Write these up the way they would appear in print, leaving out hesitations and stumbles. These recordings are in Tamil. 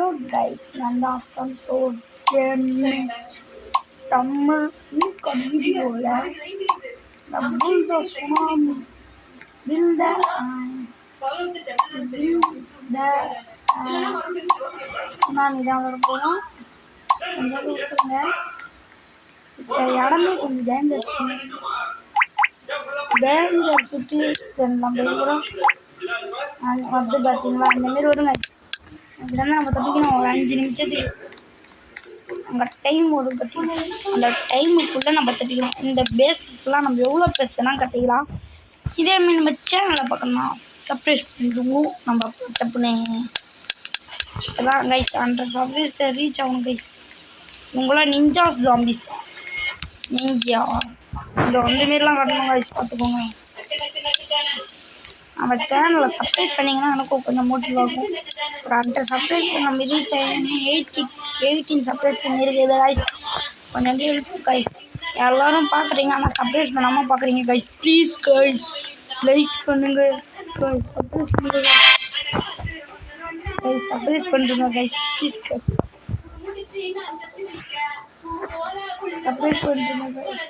ஹலோ கைஸ், நான் தான் சந்தோஷ். தமிழ் வீடியோவில் சுனாமி தான் வர போகிறோம். கொஞ்சம் விட்டுருங்க. இப்போ இடமே கொஞ்சம் டேஞ்சர் சுச்சுவேஷன் நம்ம இருக்கிறோம். வந்து பார்த்தீங்களா அந்தமாரி வருங்க. அப்படின்னா நம்ம தப்பிக்கணும். ஒரு 5 நிமிஷத்துக்கு அங்கே டைம் வரும் பார்த்தீங்கன்னா, அந்த டைமுக்குள்ளே நம்ம தப்பிக்கணும். இந்த பேஸுக்கெலாம் நம்ம எவ்வளோ பேசுனா கட்டிக்கலாம். இதேமாரி நம்ம சேனலை பார்க்கணும், சப்ஸ்கிரைப் பண்ணிடுவோம். நம்ம தப்புனே அதான் கைஸ் 100 சப்ஸ்கிரைபர்ஸை ரீச் ஆகணும் கைஸ். உங்களாம் நிஞ்சா ஜாம்பிஸ் நிஞ்சா இந்த மாரிலாம் கட்டணும் கைஸ், பார்த்துக்கோங்க. நம்ம சேனலை சப்ஸ்கிரைப் பண்ணிங்கன்னா எனக்கும் கொஞ்சம் மோட்டிவ் ஆகும். ஒரு 100 சப்ஸ்கிரைப் நம்ம ரீச் ஆகி 18 சப்ஸ்கிரைப்ஸ் இருக்குது கைஸ். கொஞ்சம் ஹெல்ப் கைஸ். எல்லோரும் பார்க்குறீங்க, ஆனால் சப்ஸ்கிரைப் பண்ணாமல் பார்க்குறீங்க கைஸ். ப்ளீஸ் கைஸ் லைக் பண்ணுங்க கைஸ், சப்ஸ்கிரைப் பண்ணுங்க கைஸ், சப்ஸ்கிரைப் பண்ணுங்க கைஸ், ப்ளீஸ் கைஸ் சப்ஸ்கிரைப் பண்ணுங்க கைஸ்.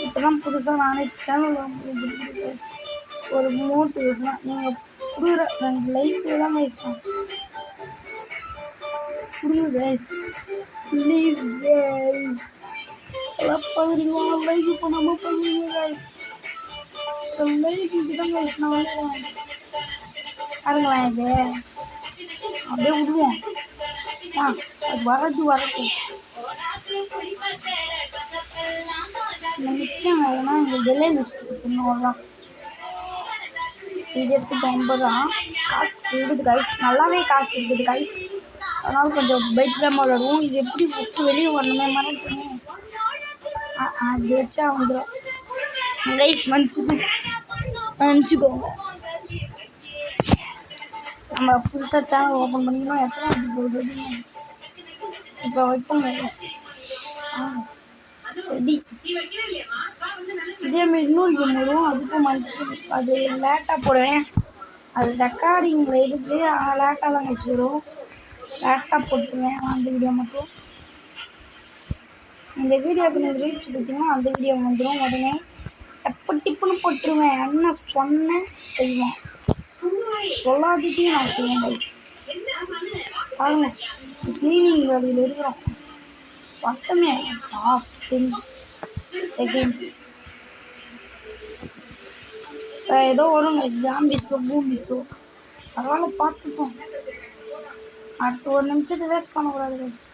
இப்போதான் புதுசாக நானே சேனல் ஒரு மோட்டிவேஷனாக நீங்கள் கொடுக்குற 2 லைக் தான் கைஸ் கொடுங்க கைஸ். ப்ளீஸ் கைஸ், எல்லாம் பார்க்குறீங்க, லைக் பண்ணாமல் பண்ணுங்க கைஸ். லைக்கு தான் கைஸ் நான் வந்து பாருங்களேன். இது அப்படியே விடுவோம். அது வரட்டும். இந்த மிச்சம் வேலைனா இந்த விலை லிஸ்ட் கொடுத்துருந்தோம்லாம் இது எடுத்துட்டு 50 தான். காசு இருக்குது கைஸ், நல்லாவே காசு இருக்குது கைஸ். அதனால கொஞ்சம் பைக்கில் விளையாடுவோம். இது எப்படி விட்டு வெளியே வரணுமே மறந்துட்டுமே அது வச்சா வந்துடும் கைஸ். மன்னிச்சுக்கோங்க. நம்ம புதுசாக சேனல் ஓப்பன் பண்ணிக்கணும். எத்தனை போகுது இப்போ வைப்போங்க கைஸ். ரெடி. இதேமாரி இன்னொரு கேம் வரும், அதுக்கும் மன்னிச்சு. அது லேட்டாக போடுவேன். அது ரெக்கார்டிங்கில் இருக்குது, லேட்டாக தான் கைஸ் வரும். லேட்டாக போட்டுருவேன் அந்த வீடியோ மட்டும். இந்த வீடியோக்கு நீங்கள் ரீச் கொடுத்தீங்கன்னா அந்த வீடியோ வந்துடும். உடனே டிப்புன்னு போட்டுருவேன். என்ன சொன்னேன் செய்வோம், சொல்லாததையும் நான் செய்வேன். பாருங்க, கிளீனிங் வேலையில் இருக்கிறோம். பட்டமே 10 செகண்ட்ஸ். ஏதோ வரும் ஜாம்பிஸோ பூம்பிஸோ, அதனால பார்த்துப்போம். அடுத்த 1 நிமிஷத்தை வேஸ்ட் பண்ணக்கூடாது கைஸ்.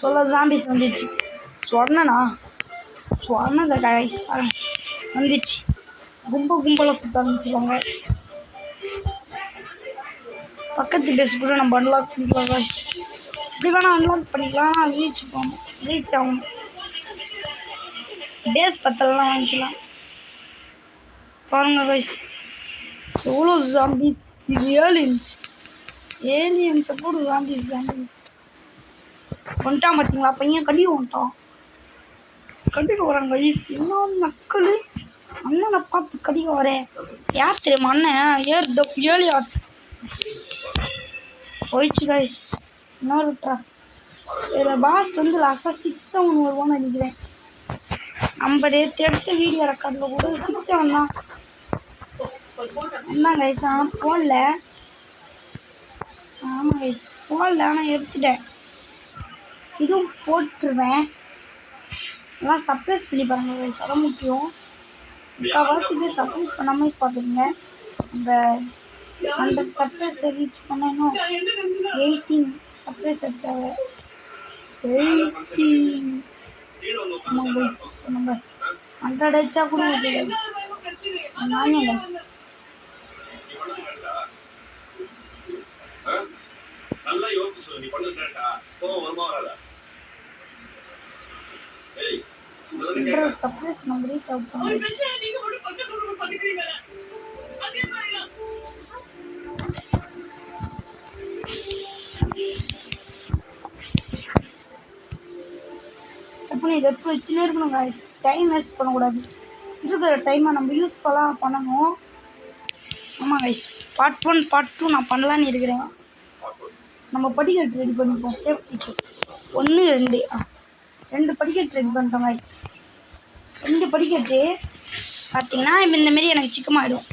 சொல்ல ஜாம்பிஸ் வந்துச்சு சொன்னதை கைஸ் வந்துச்சு. கும்பலாக சுற்ற ஆரம்பிச்சுக்கோங்க. பக்கத்து பேஸ் கூட நம்ம அன்லாக் பண்ணிக்கலாம் கைஸ். இப்படி வேணால் அன்லாக் பண்ணிக்கலாம். ரீச் ஆகும். பேஸ் பத்தலாம் வாங்கிக்கலாம். பாருங்க கைஸ், எவ்வளோ ஜாம்பிஸ். இது ஏலியன்ஸை கூட ஜாம்பிஸ் வந்துட்டான் பார்த்தீங்களா? பையன் வந்துட்டான். கடிக்க வரான் கைஸ். இன்னும் மக்கள் அண்ணனை பார்த்து கடிக்க வரேன். யார் தெரியுமா அண்ணன்? ஏலியா போயிடுச்சு கைஸ். இன்னொரு இதில் பாஸ் வந்து லாஸ்ட்டாக 6-7 வருவான்னு நினைக்கிறேன். நம்ம எடுத்த வீடியோ ரெக்கார்டில் கூட 6-7 தான் என்ன கைஸ். ஆனால் போடல. ஆமாம் கைஸ் போடல, ஆனால் எடுத்துட்டேன். இதுவும் போட்டுருவேன். எல்லாம் சர்ப்ரைஸ் பண்ணி பாருங்க கைஸ், அதான் முக்கியம். முக்கால்வாசி பேர் சர்ப்ரைஸ் பண்ணாமல் பார்த்துருங்க. அந்த சர்ப்ரைஸை ரீச் பண்ணணும். 18 சர்ப்ரைஸ் எடுத்தாங்க. 18 நம்ம 100 அடிச்சா கூட நானே கைஸ். சர்ப்ரைஸ் நம்ம ரீச் அவுட் பண்ணுவோம். டப்புன்னு இதை வச்சுன்னே இருக்கணும் கைஸ். டைம் வேஸ்ட் பண்ணக்கூடாது. இருக்கிற டைமை நம்ம யூஸ்ஃபுல்லாக பண்ணணும். ஆமாம் கைஸ், பார்ட் 1 பார்ட் 2 நான் பண்ணலான்னு இருக்கிறேன். நம்ம படிக்கட்டு ரெடி பண்ணிப்போம் சேஃப்டிக்கு. 1 2 2 படிக்கட்டு ரெடி பண்ணிட்டோம் கைஸ். 2 படிக்கட்டு பார்த்தீங்கன்னா இப்போ இந்தமாரி எனக்கு சிக்கமாகிடும்.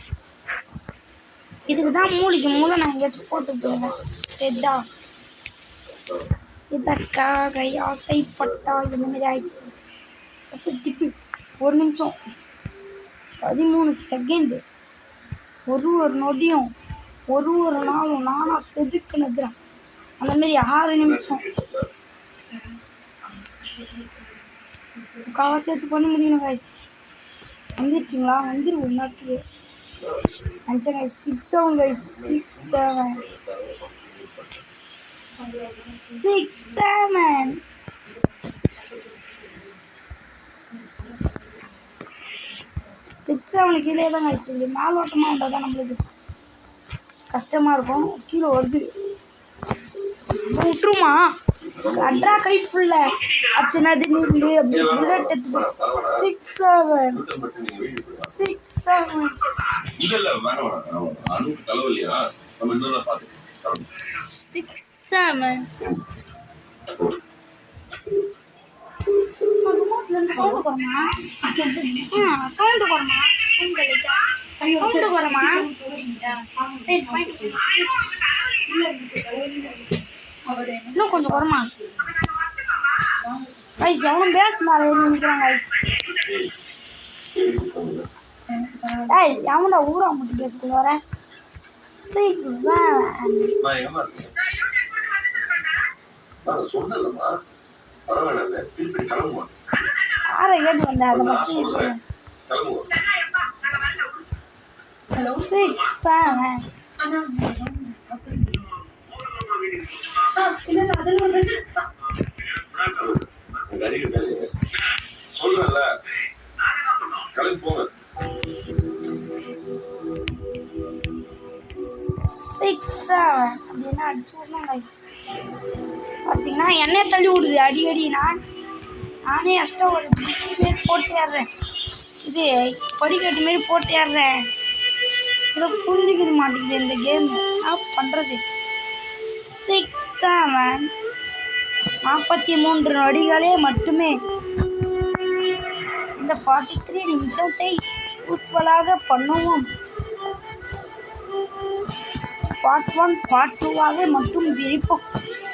இதுக்கு தான் மூளை நான் எங்கேயாச்சும் போட்டு போவேன். தெரிதா? இதற்காக ஆசைப்பட்டா இந்தமாரி ஆயிடுச்சு. டிப்பு 1 நிமிஷம் 13 செகண்டு. ஒரு நொடியும் ஒரு நாளும் நானாக செதுக்குனுக்குறேன். அந்தமாரி 6 நிமிஷம் காசு வச்சு பண்ண முடியணும் கைஸ். வந்துருச்சுங்களா? வந்துரு ஒரு நாட்டுக்கு நினச்சேன் கைஸ். 6 ஆகும் கைஸ். 6 7 6 7 கீழே தான் கைஸ். மேலோட்டமாக இருந்தால் தான் நம்மளுக்கு கஷ்டமாக இருக்கும். கீழே வருது விட்டுருமா? அட்ரா கை ஃபுல்ல அச்சனது நீ அப்படி புல்லட் எடுத்து 6 7 6 7 6 7 சவுண்டு குறமா சவுண்டு குறமா சவுண்டு குறமா இன்னும் கொஞ்சம் குறமா கைஸ். எவனும் பேஸ் மேலே ஏறி நிற்கிறாங்க கைஸ். ஏய் எவன்டா ஊரா மட்டும் பேசுக்குள்ள வர? 6 7 ஆரை கேட்டு வந்தேன். அதை ஃபஸ்ட்டு 6 7 அப்படின்னா அடிச்சுடணும் கைஸ். பார்த்தீங்கன்னா என்னைய தள்ளி விடுது அடி. நானே அஷ்டம் ஒரு மாரி போட்டு ஏறுறேன். இது படிக்கட்டு மாரி போட்டு ஏறுறேன். இதை புரிஞ்சுக்கிற மாட்டேங்குது இந்த கேம். என்ன பண்ணுறது? 6 7 43 நொடிகளே மட்டுமே. இந்த 43 நிமிஷத்தை யூஸ்ஃபுல்லாக பண்ணுவோம். பார்ட் 1 பார்ட் 2 மட்டும் விரிப்போம்.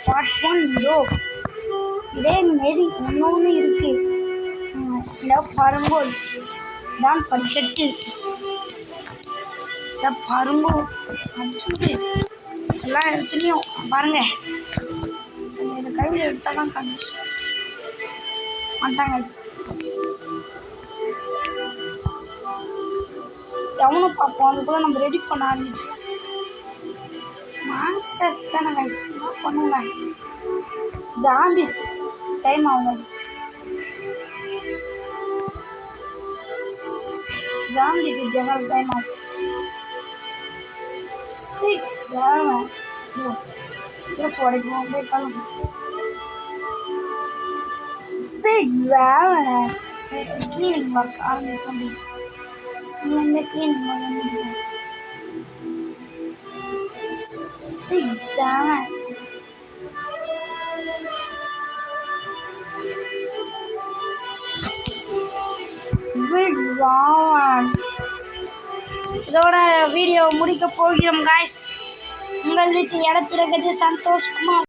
பார்ட் 1 இதோ இதே மாரி இன்னொன்று இருக்கு. இந்த பாருங்கோல் தான் படிக்கட்டு. இந்த பாருங்கோ அடிச்சுட்டு எல்லா இடத்துலையும் பாருங்க. இந்த கையில் எடுத்தால் தான் கண்டிச்சு மாட்டாங்க. எவனும் பார்ப்போம். அதுக்குள்ள நம்ம ரெடி பண்ண ஆரம்பிச்சோம். மான்ஸ்டர்ஸ் தானே கைஸ். என்ன பண்ணுங்க? ஜாம்பிஸ் டைம் ஆகும் கைஸ். ஜாம்பிஸ் இப்படி டைம் ஆகும். 6 7 ப்ளஸ் உடைக்கும் போய் பண்ணுங்க. 6 7 கிளீனிங் ஒர்க் ஆரம்பிக்கும். இந்த கிளீனிங் ஒர்க் 6 7 இதோட வீடியோ முடிக்க போகிறோம் காய்ஸ். உங்கள் வீட்டு இடப்பிறகு சந்தோஷ் குமார்.